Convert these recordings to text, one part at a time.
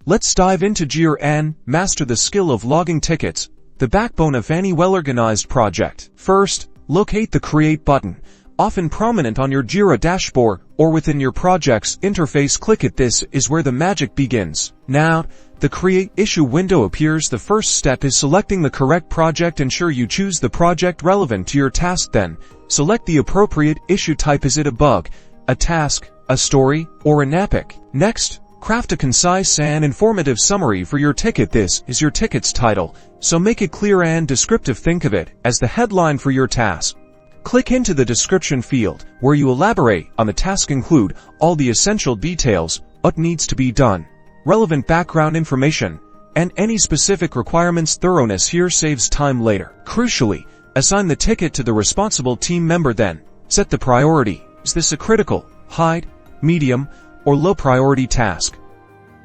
Let's dive into Jira and master the skill of logging tickets, the backbone of any well-organized project. First, locate the Create button, often prominent on your Jira dashboard or within your project's interface. Click it. This is where the magic begins. Now, the Create Issue window appears. The first step is selecting the correct project. Ensure you choose the project relevant to your task. Then, select the appropriate issue type. Is it a bug, a task, a story, or an epic? Next, craft a concise and informative summary for your ticket. This is your ticket's title, so make it clear and descriptive. Think of it as the headline for your task. Click into the description field, where you elaborate on the task. Include all the essential details, what needs to be done, relevant background information, and any specific requirements. Thoroughness here saves time later. Crucially, assign the ticket to the responsible team member. Then, set the priority. Is this a critical, high, medium, or low priority task?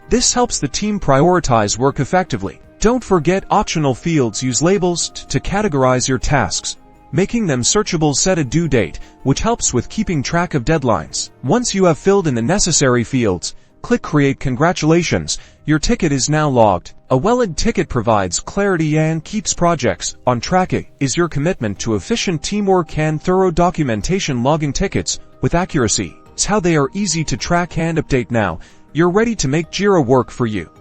This helps the team prioritize work effectively. Don't forget optional fields. Use labels to categorize your tasks, making them searchable. Set a due date, which helps with keeping track of deadlines. Once you have filled in the necessary fields, click Create. Congratulations, your ticket is now logged. A well-logged ticket provides clarity and keeps projects on track. It is your commitment to efficient teamwork and thorough documentation. Logging tickets with accuracy is how they are easy to track and update. Now, you're ready to make Jira work for you.